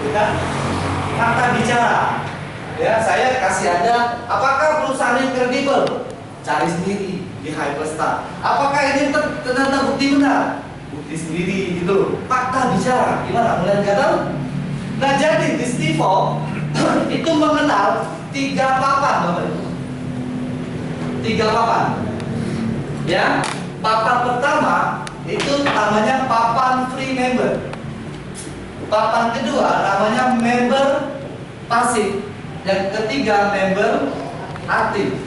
Kita fakta bicara. Ya, saya kasih Anda. Apakah perusahaan ini kredibel? Cari sendiri di Hyperstar. Apakah ini ternyata bukti benar? Bukti sendiri gitu. Fakta bicara. Gimana? Mulai nggak tahu? Nah jadi di Steve Jobs itu mengenal 3 papan, Bapak Ibu. 3 papan. Ya. Papan pertama itu namanya papan free member. Papan kedua namanya member pasif. Yang ketiga member aktif.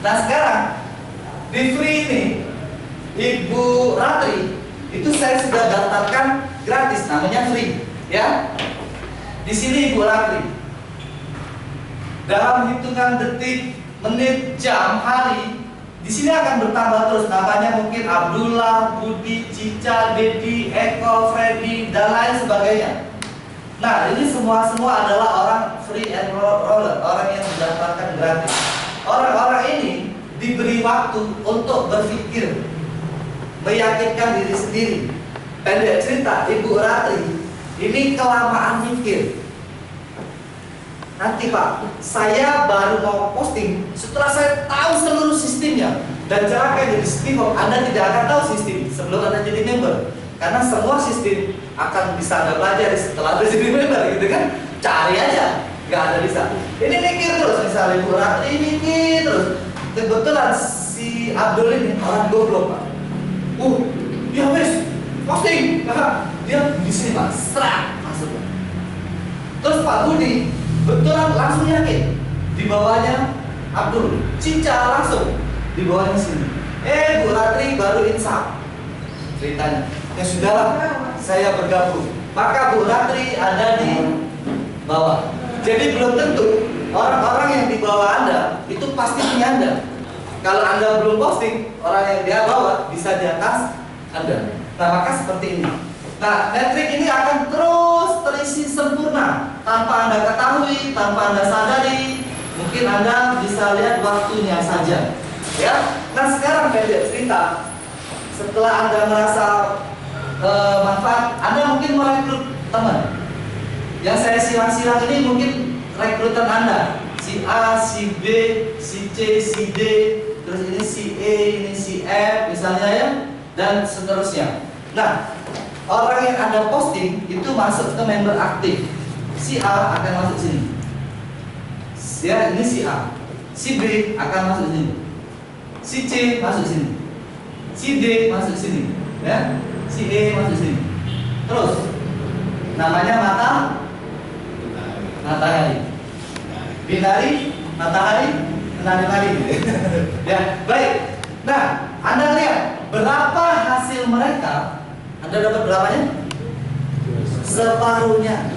Nah sekarang di free ini Ibu Ratri itu saya sudah daftarkan gratis, namanya free, ya. Di sini Ibu Ratri dalam hitungan detik, menit, jam, hari Di sini akan bertambah terus, namanya mungkin Abdullah, Budi, Cica, Dedi, Eko, Freddy, dan lain sebagainya. Nah, ini semua adalah orang free and roller, orang yang mendapatkan gratis. Orang-orang ini diberi waktu untuk berpikir, meyakinkan diri sendiri. Pendek cerita, Ibu Ratri ini kelamaan mikir. Nanti Pak, saya baru mau posting setelah saya tahu seluruh sistemnya. Dan cara kayak jadi speaker, Anda tidak akan tahu sistem sebelum Anda jadi member. Karena semua sistem akan bisa Anda pelajari setelah Anda jadi member, gitu kan? Cari aja, nggak ada bisa. Ini mikir terus, misalnya Bu Ratri mikir terus. Kebetulan si Abdul ini orang goblok Pak. Ya wes, posting. Dia di sini Pak, serak masuk. Terus Pak Budi betulan langsung yakin di bawahnya Abdul, Cica langsung di bawahnya sini. Bu Ratri baru insaf ceritanya. Ya sudahlah, saya bergabung. Maka Bu Ratri ada di bawah. Jadi belum tentu orang-orang yang di bawah Anda itu pasti punya Anda. Kalau Anda belum posting, orang yang di bawah bisa di atas Anda. Nah, maka seperti ini. Nah, metrik ini akan terus terisi sempurna tanpa Anda ketahui, tanpa Anda sadari. Mungkin Anda bisa lihat waktunya saja. Ya. Nah, sekarang pendek cerita. Setelah Anda merasa manfaat, Anda mungkin merekrut teman. Yang saya silang-silang ini mungkin rekrutan Anda. Si A, si B, si C, si D, terus ini si E, ini si F, misalnya ya, dan seterusnya. Nah, orang yang Anda posting itu masuk ke member aktif. Si A akan masuk sini. Ya, ini si A. Si B akan masuk sini. Si C masuk sini. Si D masuk sini. Ya. Si E masuk sini. Terus namanya matahari. Binari, matahari, menari-nari. Ya, baik. Nah, Anda lihat berapa hasil mereka. Anda dapat berapanya? Separuhnya,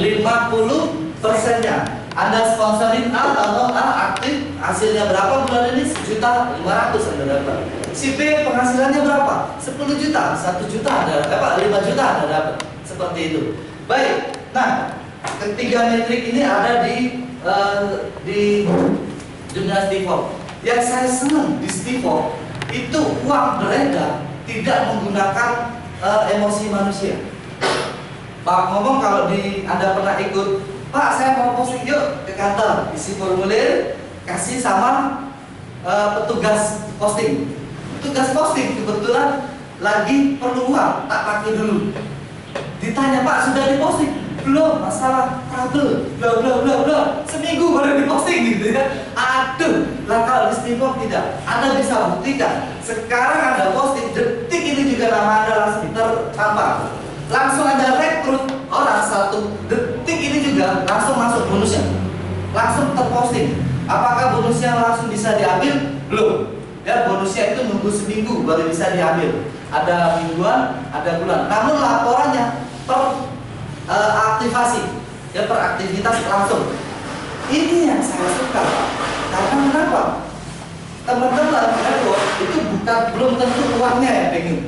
50%-nya. Anda sponsorin A atau A aktif, hasilnya berapa bulan ini? 1.500.000 Anda dapat. Si B penghasilannya berapa? 10 juta, 1 juta Anda dapat, 5 juta Anda dapat. Seperti itu. Baik. Nah, ketiga metrik ini ada di dunia Stivo. Yang saya senang di Stivo itu uang beredar tidak menggunakan emosi manusia. Pak ngomong kalau Anda pernah ikut, Pak saya mau posting yuk ke kantor, isi formulir, kasih sama petugas posting. Petugas posting kebetulan lagi perlu uang, tak pakai dulu. Ditanya Pak sudah diposting? Belum, masalah kabel, bla bla bla bla. Seminggu baru diposting gitu ya. Aduh, lah kalau di Stivo tidak, Anda bisa buktikan. Sekarang Anda posting, detik ini juga nama Anda langsung terpampang. Langsung Anda rekrut orang 1 detik ini juga langsung masuk bonusnya, langsung terposting. Apakah bonusnya langsung bisa diambil? Belum. Ya, bonusnya itu nunggu seminggu baru bisa diambil. Ada mingguan, ada bulan. Namun laporannya aktivasi, ya per aktivitas langsung. Ini yang saya suka, karena kenapa? Teman-teman itu belum tentu uangnya ya pengen.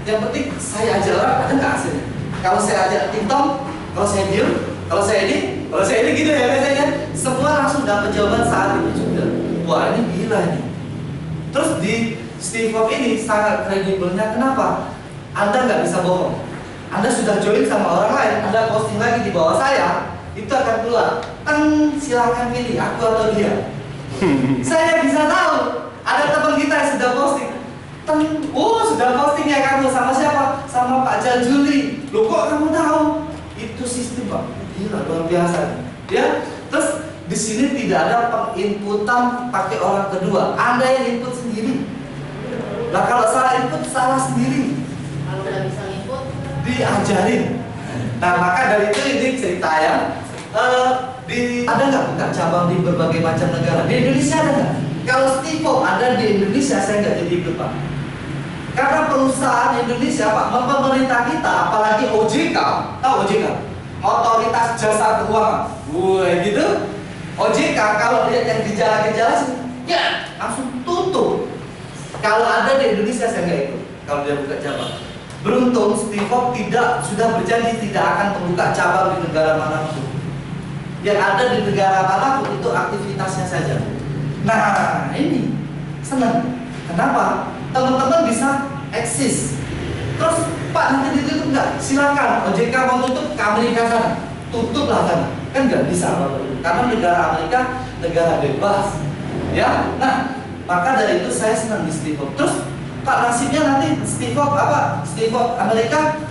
Yang penting saya ajar orang ada nggak hasilnya. Kalau saya ajak TikTok, kalau saya diem, kalau saya ini gitu ya biasanya. Semua langsung dapat jawaban saat itu juga. Wah ini gila nih. Terus di Stivo ini sangat kredibelnya. Kenapa? Anda nggak bisa bohong. Anda sudah join sama orang lain, Anda posting lagi di bawah saya, itu akan keluar. Silakan pilih aku atau dia. Saya bisa tahu. Ada teman kita yang sudah posting. Sudah posting ya kamu sama siapa? Sama Pak Jajuli. Loh kok kamu tahu? Itu sistem Pak. Gila luar biasa. Ya. Terus di sini tidak ada penginputan pakai orang kedua. Anda yang input sendiri. Nah kalau salah input salah sendiri. Kalau udah bisa input diajarin. Nah maka dari itu ini cerita ya. Ada nggak buka cabang di berbagai macam negara? Di Indonesia ada nggak? Kalau Stivo ada di Indonesia, saya nggak jadi ikut Pak. Karena perusahaan Indonesia Pak, pemerintah kita, apalagi OJK, tahu OJK? Otoritas Jasa Keuangan. Wah gitu. OJK kalau lihat yang gejala-gejala ya langsung tutup. Kalau ada di Indonesia saya nggak ikut. Kalau dia buka cabang, beruntung Steve Jobs sudah berjanji tidak akan membuka cabang di negara manapun. Yang ada di negara manapun itu aktivitasnya saja. Nah ini senang. Kenapa? Teman-teman bisa eksis. Terus Pak nanti ditutup nggak? Silakan. OJK mau tutup ke Amerika sana, tutuplah sana. Kan nggak bisa, karena negara Amerika negara bebas. Ya, nah maka dari itu saya senang di Steve Jobs. Terus Pak nasibnya nanti Steve Jobs Amerika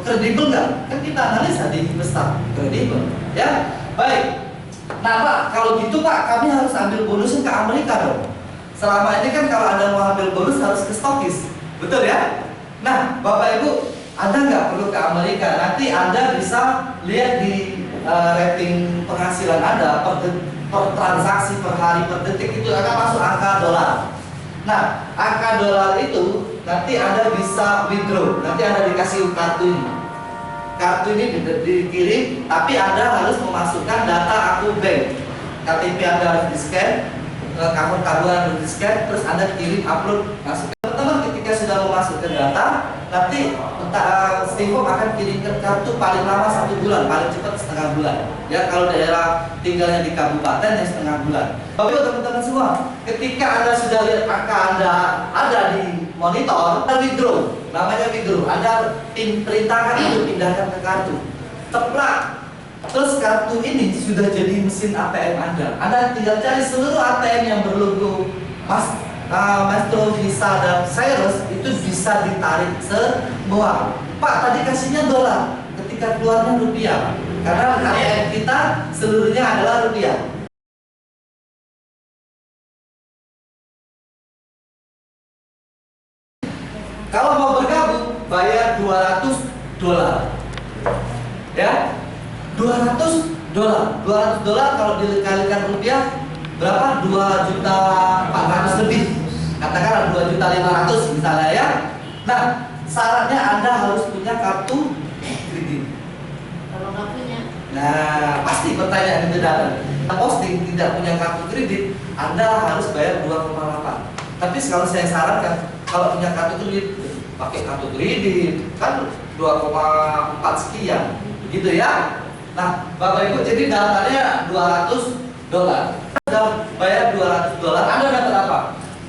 kredibel nggak? Kan kita analisa di Investasi kredibel. Ya, baik. Nah Pak, kalau gitu Pak, kami harus ambil bonusnya ke Amerika dong. Selama ini kan kalau Anda mau ambil bonus harus ke stokis, betul ya? Nah, Bapak Ibu, Anda nggak perlu ke Amerika. Nanti Anda bisa lihat di rating penghasilan Anda per transaksi, per hari, per detik itu akan masuk angka dolar. Nah, angka dolar itu nanti Anda bisa withdraw. Nanti Anda dikasih kartu ini. Kartu ini dikirim, tapi Anda harus memasukkan data akun bank. KTP Anda harus di-scan, akun tabungan harus di-scan, terus Anda kirim, upload, masuk. Teman-teman ketika sudah memasukkan data, nanti Steve Jobs akan kirimkan kartu paling lama 1 bulan, paling cepat setengah bulan. Ya, kalau daerah tinggalnya di kabupaten ya setengah bulan. Bapak teman-teman semua, ketika Anda sudah lihat angka Anda ada di monitor, Anda withdraw, namanya withdraw. Anda perintahkan itu pindahkan ke kartu, ceplak. Terus kartu ini sudah jadi mesin ATM Anda. Anda tinggal cari seluruh ATM yang berlogo Maestro, Visa, dan Cyrus itu bisa ditarik semua. Pak tadi kasihnya dolar, ketika keluarnya rupiah, karena ATM kita seluruhnya adalah rupiah. Kalau mau bergabung bayar 200 dolar, ya 200 dolar kalau dikalikan rupiah berapa? 2.400.000 lebih. Katakanlah 2.500.000 misalnya ya. Nah, syaratnya Anda harus punya kartu kredit. Kalau nggak punya, Nah, pasti pertanyaan itu datang. Posting tidak punya kartu kredit, Anda harus bayar 2,8. Tapi kalau saya sarankan, kalau punya kartu kredit, pakai kartu kredit kan 2,4 sekian, gitu ya. Nah, Bapak Ibu, jadi daftarnya 200 dolar. Anda bayar 200 dolar, Anda dapat apa?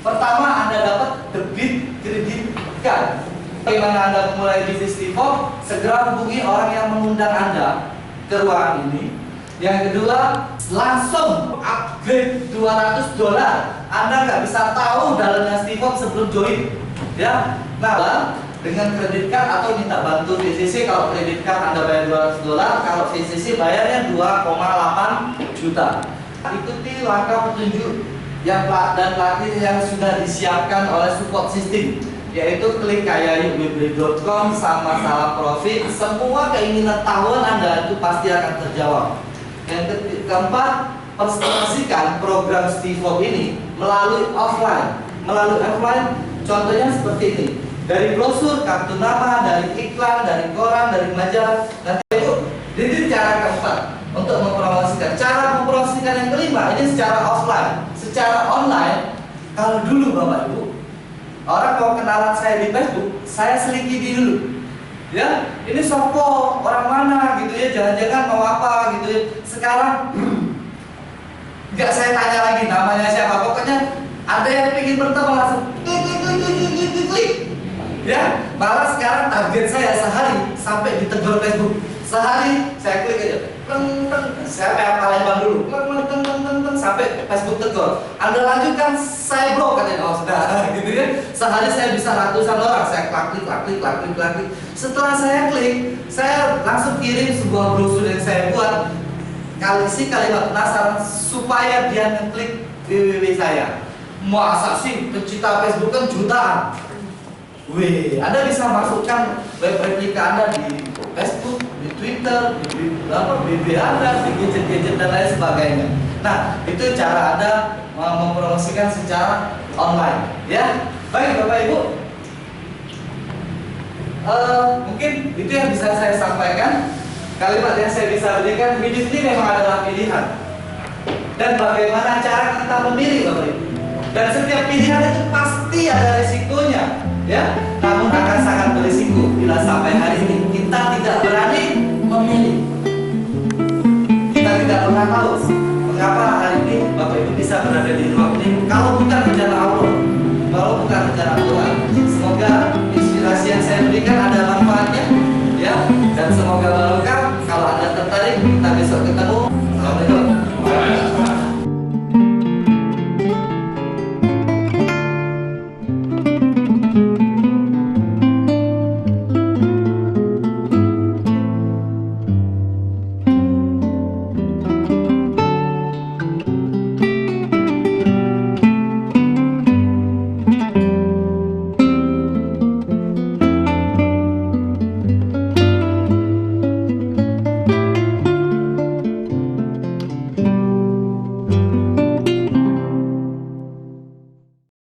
Pertama, Anda dapat debit kredit card. Bagaimana Anda memulai bisnis Steve Jobs? Segera hubungi orang yang mengundang Anda ke ruangan ini. Yang kedua, langsung upgrade 200 dolar. Anda nggak bisa tahu dalamnya Steve Jobs sebelum join. Ya, nah dengan kredit card atau minta bantu VCC. Kalau kredit card Anda bayar 200 dolar, kalau VCC bayarnya 2,8 juta. Ikuti langkah petunjuk yang dan pelatih yang sudah disiapkan oleh support system, yaitu klik kayayukbibli.com sama salah profit. Semua keinginan tahuan Anda itu pasti akan terjawab. Yang keempat, presentasikan program Steve Jobs ini melalui offline. Melalui offline, contohnya seperti ini. Dari brosur, kartu nama, dari iklan, dari koran, dari majalah. Nanti itu, ini cara keempat untuk mempromosikan. Cara mempromosikan yang kelima, ini secara offline. Secara online, kalau dulu Bapak Ibu, orang mau kenalan saya di Facebook, saya selidiki dulu. Ya, ini sopo, orang mana gitu ya, jangan-jangan mau apa gitu ya. Sekarang nggak saya tanya lagi namanya siapa, pokoknya ada yang ingin bertemu langsung klik. Ya, malah sekarang target saya sehari sampai ditegur Facebook. Sehari saya klik aja, saya kayak Palembang dulu, sampai Facebook tegur. Anda lanjutkan, saya blok katanya. Oh sudah, gitu ya. Sehari saya bisa ratusan orang, saya klik. Setelah saya klik, saya langsung kirim sebuah brosur yang saya buat. Isi kalimat penasaran supaya dia ngeklik www saya. Masa sih pecinta Facebook kan jutaan. Wih, Anda bisa masukkan web replika Anda di Facebook, di Twitter, di BB Anda, di gadget-gadget dan lain sebagainya. Nah, itu cara Anda mempromosikan secara online, ya. Baik, Bapak Ibu. Mungkin itu yang bisa saya sampaikan. Kalimat yang saya bisa berikan, hidup ini memang adalah pilihan. Dan bagaimana cara kita memilih, Bapak Ibu? Dan setiap pilihan itu pasti ada risikonya, ya. Namun akan sangat berisiko bila sampai hari ini kita tidak berani memilih. Kita tidak pernah tahu mengapa hari ini Bapak Ibu bisa berada di ruang